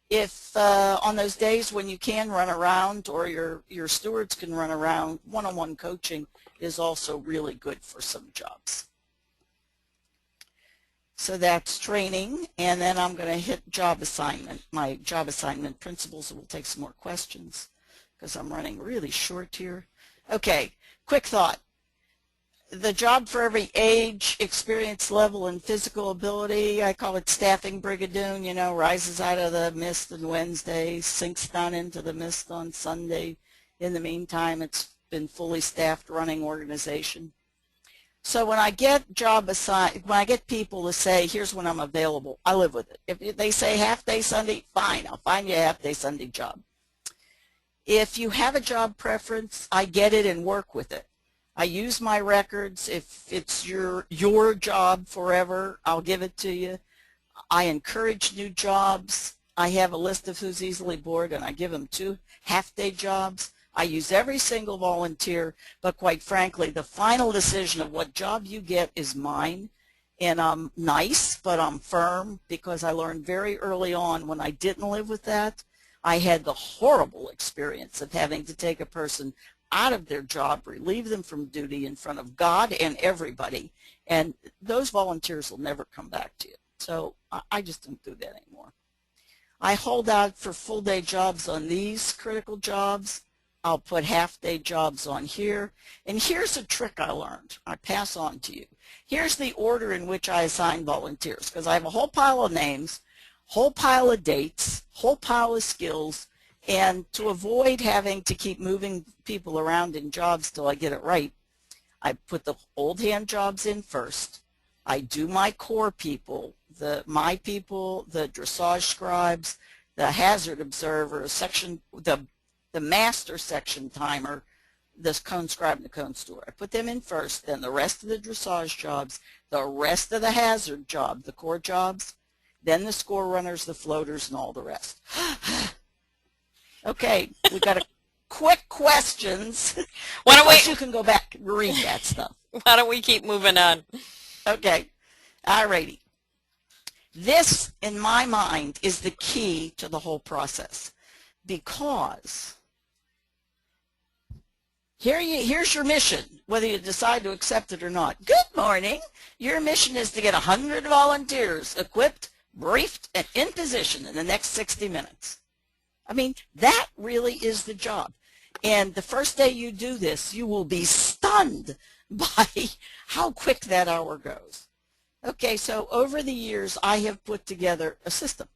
If on those days when you can run around or your stewards can run around, one-on-one coaching is also really good for some jobs. So that's training, and then I'm going to hit job assignment, my job assignment principles, and we'll take some more questions because I'm running really short here. Okay, quick thought. The job for every age, experience level, and physical ability, I call it staffing brigadoon, you know, rises out of the mist on Wednesday, sinks down into the mist on Sunday. In the meantime, it's been fully staffed running organization. So when I get when I get people to say, here's when I'm available, I live with it. If they say half day Sunday, fine, I'll find you a half day Sunday job. If you have a job preference, I get it and work with it. I use my records. If it's your job forever, I'll give it to you. I encourage new jobs. I have a list of who's easily bored, and I give them 2 half-day jobs. I use every single volunteer, but quite frankly, the final decision of what job you get is mine. And I'm nice, but I'm firm, because I learned very early on when I didn't live with that, I had the horrible experience of having to take a person out of their job, relieve them from duty in front of God and everybody, and those volunteers will never come back to you. So I just don't do that anymore. I hold out for full-day jobs on these critical jobs. I'll put half-day jobs on here. And here's a trick I learned. I pass on to you. Here's the order in which I assign volunteers, because I have a whole pile of names, whole pile of dates, whole pile of skills, and to avoid having to keep moving people around in jobs till I get it right, I put the old hand jobs in first. I do my core people, my people, the dressage scribes, the hazard observer, the master section timer, the cone scribe and the cone steward. I put them in first, then the rest of the dressage jobs, the rest of the hazard job, the core jobs, then the score runners, the floaters, and all the rest. Okay, we got a quick questions. Why don't Because we you can go back and read that stuff. why don't we keep moving on? Okay, alrighty. This, in my mind, is the key to the whole process, because here's your mission, whether you decide to accept it or not. Good morning. Your mission is to get 100 volunteers equipped, briefed, and in position in the next 60 minutes. I mean, that really is the job. And the first day you do this, you will be stunned by how quick that hour goes. Okay, so over the years, I have put together a system.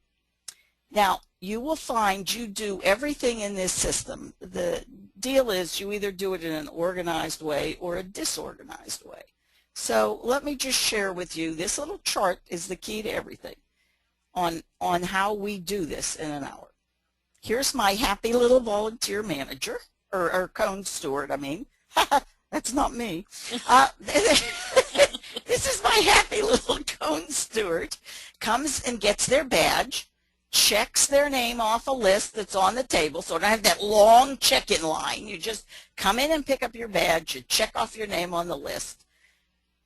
Now, you will find you do everything in this system. The deal is you either do it in an organized way or a disorganized way. So let me just share with you, this little chart is the key to everything on how we do this in an hour. Here's my happy little volunteer manager, or cone steward, I mean. That's not me. This is my happy little cone steward. Comes and gets their badge, checks their name off a list that's on the table, so I don't have that long check-in line. You just come in and pick up your badge, you check off your name on the list,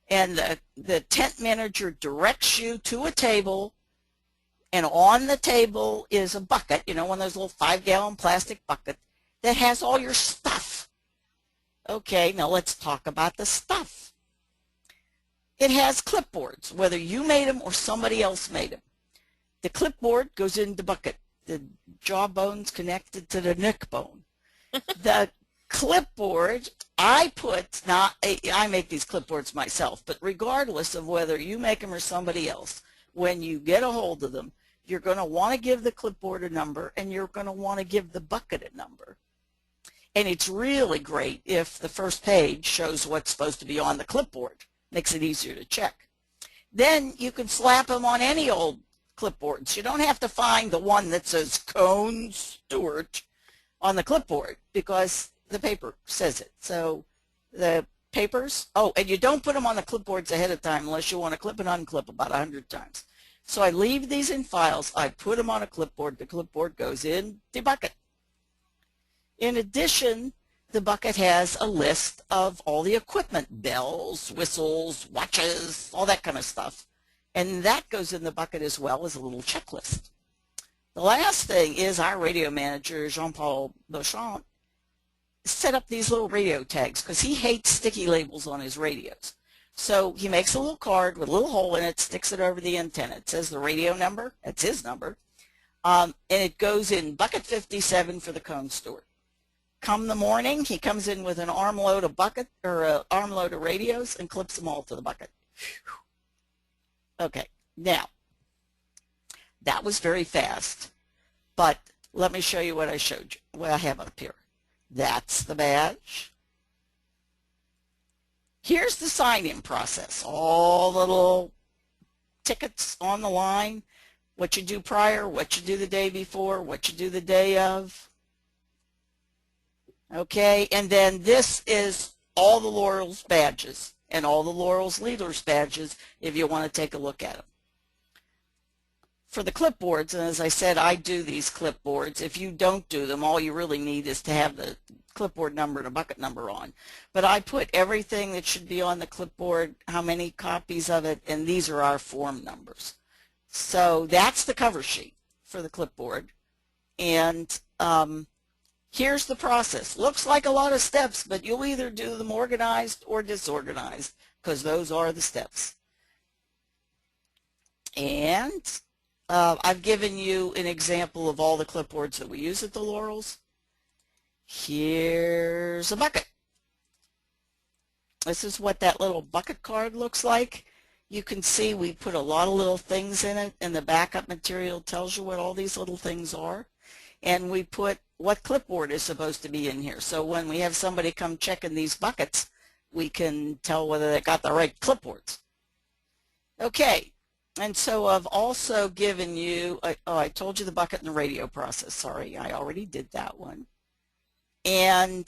and the tent manager directs you to a table, and on the table is a bucket, you know, one of those little 5-gallon plastic buckets that has all your stuff. Okay, now let's talk about the stuff. It has clipboards, whether you made them or somebody else made them. The clipboard goes in the bucket. The jawbone's connected to the neck bone. The clipboard, I make these clipboards myself, but regardless of whether you make them or somebody else, when you get a hold of them, you're going to want to give the clipboard a number, and you're going to want to give the bucket a number. And it's really great if the first page shows what's supposed to be on the clipboard. Makes it easier to check. Then you can slap them on any old clipboards. You don't have to find the one that says Cone Stewart on the clipboard, because the paper says it. So the papers, and you don't put them on the clipboards ahead of time unless you want to clip and unclip about 100 times. So I leave these in files. I put them on a clipboard. The clipboard goes in the bucket. In addition, the bucket has a list of all the equipment, bells, whistles, watches, all that kind of stuff. And that goes in the bucket as well as a little checklist. The last thing is our radio manager, Jean-Paul Beauchamp, set up these little radio tags because he hates sticky labels on his radios. So he makes a little card with a little hole in it, sticks it over the antenna. It says the radio number, that's his number, and it goes in bucket 57 for the cone steward. Come the morning, he comes in with an armload of bucket, or an armload of radios, and clips them all to the bucket. Okay, now, that was very fast, but let me show you what I showed you, what I have up here. That's the badge. Here's the sign-in process, all the little tickets on the line, what you do prior, what you do the day before, what you do the day of. Okay, and then this is all the Laurels badges and all the Laurels leaders badges if you want to take a look at them. For the clipboards, and as I said, I do these clipboards. If you don't do them, all you really need is to have the clipboard number and a bucket number on. But I put everything that should be on the clipboard, how many copies of it, and these are our form numbers. So that's the cover sheet for the clipboard. And here's the process. Looks like a lot of steps, but you'll either do them organized or disorganized, because those are the steps. And I've given you an example of all the clipboards that we use at the Laurels. Here's a bucket. This is what that little bucket card looks like. You can see we put a lot of little things in it, and the backup material tells you what all these little things are. And we put what clipboard is supposed to be in here. So when we have somebody come checking these buckets, we can tell whether they got the right clipboards. Okay, and so I've also given you, I told you the bucket and the radio process. Sorry, I already did that one. And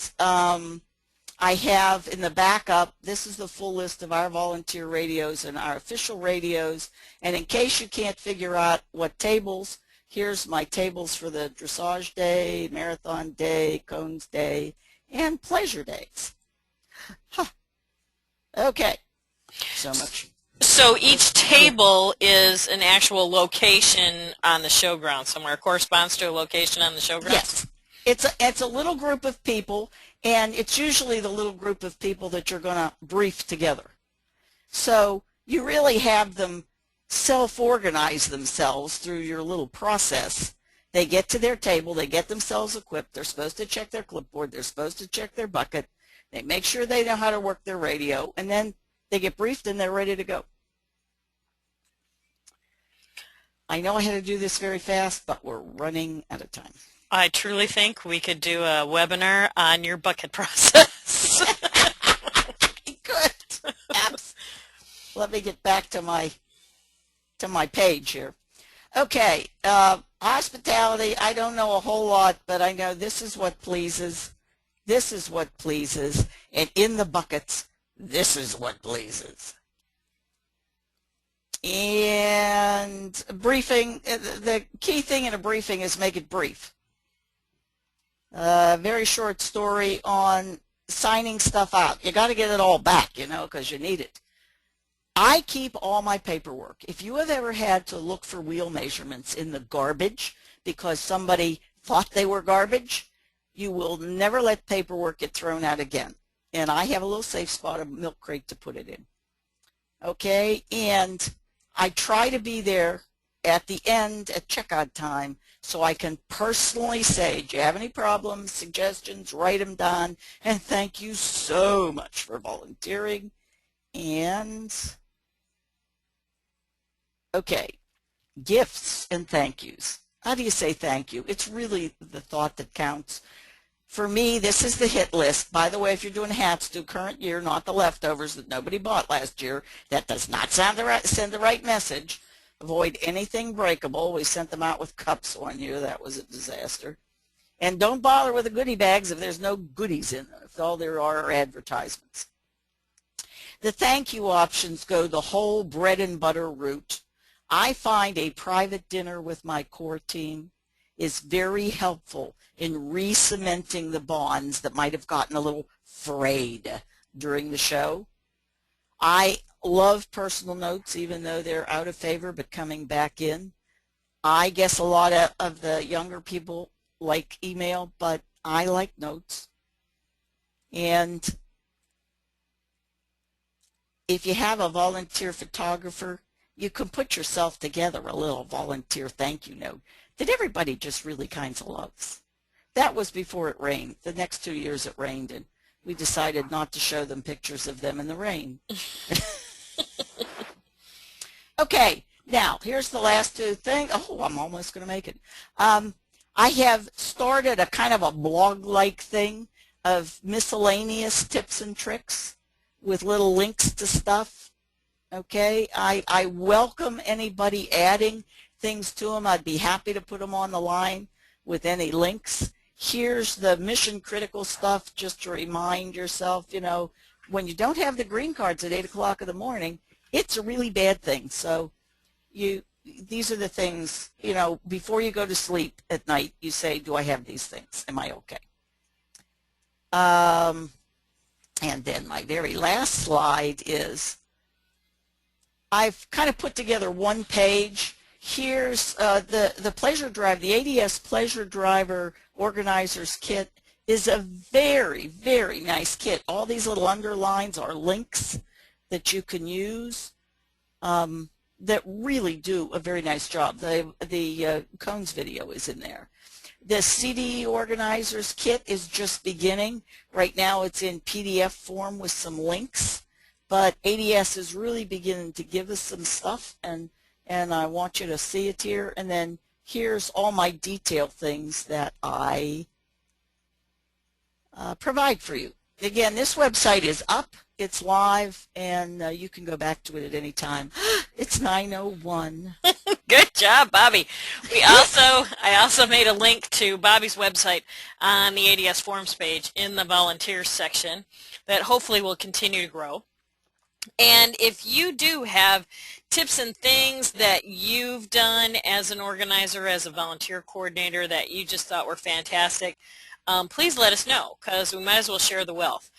I have in the backup, this is the full list of our volunteer radios and our official radios. And in case you can't figure out what tables, here's my tables for the dressage day, marathon day, cones day, and pleasure days. Huh. Okay, so much. So each table is an actual location on the showground somewhere, corresponds to a location on the showground? Yes. It's a little group of people, and it's usually the little group of people that you're going to brief together. So you really have them self-organize themselves through your little process. They get to their table, they get themselves equipped, they're supposed to check their clipboard, they're supposed to check their bucket, they make sure they know how to work their radio, and then they get briefed and they're ready to go. I know I had to do this very fast, but we're running out of time. I truly think we could do a webinar on your bucket process. Good. Let me get back to my page here. Okay, hospitality, I don't know a whole lot, but I know this is what pleases. This is what pleases. And in the buckets, this is what pleases. And briefing, the key thing in a briefing is make it brief. Very short story on signing stuff out. You got to get it all back, you know, because you need it. I keep all my paperwork. If you have ever had to look for wheel measurements in the garbage because somebody thought they were garbage, you will never let paperwork get thrown out again. And I have a little safe spot, a milk crate to put it in. Okay, and I try to be there at the end at checkout time so I can personally say, do you have any problems, suggestions, write them down, and thank you so much for volunteering. And, okay, gifts and thank yous. How do you say thank you? It's really the thought that counts. For me, this is the hit list. By the way, if you're doing hats, do current year, not the leftovers that nobody bought last year. That does not send the right message. Avoid anything breakable. We sent them out with cups one year. That was a disaster. And don't bother with the goodie bags if there's no goodies in them, if all there are advertisements. The thank you options go the whole bread and butter route. I find a private dinner with my core team is very helpful in re-cementing the bonds that might have gotten a little frayed during the show. I love personal notes, even though they're out of favor but coming back in. I guess a lot of the younger people like email, but I like notes. And if you have a volunteer photographer, you can put yourself together a little volunteer thank you note that everybody just really kinds of loves. That was before it rained. The next 2 years it rained, and we decided not to show them pictures of them in the rain. Okay, now here's the last two things. Oh, I'm almost going to make it. I have started a kind of a blog-like thing of miscellaneous tips and tricks with little links to stuff. Okay, I welcome anybody adding things to them. I'd be happy to put them on the line with any links. Here's the mission critical stuff just to remind yourself, you know, when you don't have the green cards at 8 o'clock in the morning, it's a really bad thing. So these are the things, you know, before you go to sleep at night, you say, do I have these things? Am I okay? And then my very last slide is I've kind of put together one page. Here's the Pleasure Drive, the ADS Pleasure Driver Organizers Kit is a very, very nice kit. All these little underlines are links that you can use that really do a very nice job. The Cones video is in there. The CD Organizers Kit is just beginning. Right now it's in PDF form with some links, but ADS is really beginning to give us some stuff, and I want you to see it here. And then here's all my detailed things that I provide for you. Again, this website is up, it's live, and you can go back to it at any time. It's 9:01. Good job, Bobbi. I also made a link to Bobbi's website on the ADS forms page in the volunteers section that hopefully will continue to grow. And if you do have tips and things that you've done as an organizer, as a volunteer coordinator that you just thought were fantastic, please let us know, because we might as well share the wealth.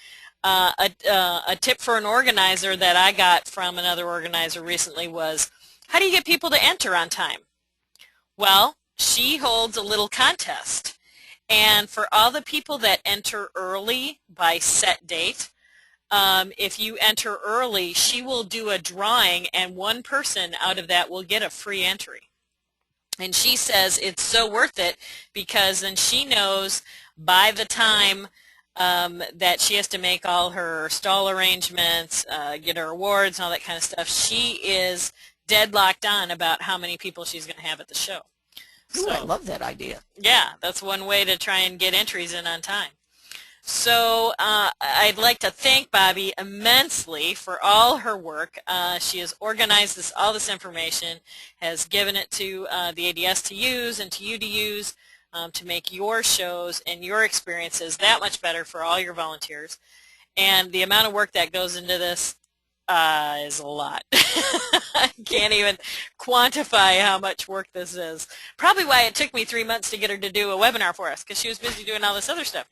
A tip for an organizer that I got from another organizer recently was, how do you get people to enter on time? Well, she holds a little contest, and for all the people that enter early by set date, if you enter early, she will do a drawing, and one person out of that will get a free entry. And she says it's so worth it because then she knows by the time that she has to make all her stall arrangements, get her awards and all that kind of stuff, she is deadlocked on about how many people she's going to have at the show. Ooh, So, I love that idea. yeah, that's one way to try and get entries in on time. So I'd like to thank Bobbi immensely for all her work. She has organized all this information, has given it to the ADS to use and to you to use to make your shows and your experiences that much better for all your volunteers. And the amount of work that goes into this is a lot. I can't even quantify how much work this is. Probably why it took me 3 months to get her to do a webinar for us, because she was busy doing all this other stuff.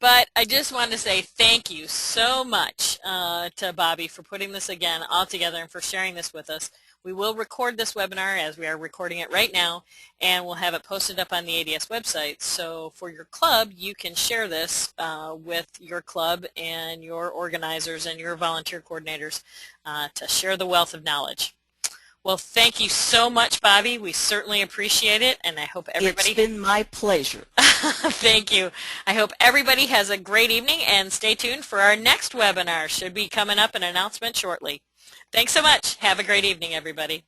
But I just wanted to say thank you so much to Bobbi for putting this again all together and for sharing this with us. We will record this webinar as we are recording it right now, and we'll have it posted up on the ADS website. So for your club, you can share this with your club and your organizers and your volunteer coordinators to share the wealth of knowledge. Well, thank you so much, Bobbi. We certainly appreciate it, and I hope everybody... It's been my pleasure. Thank you. I hope everybody has a great evening, and stay tuned for our next webinar. Should be coming up, an announcement shortly. Thanks so much. Have a great evening, everybody.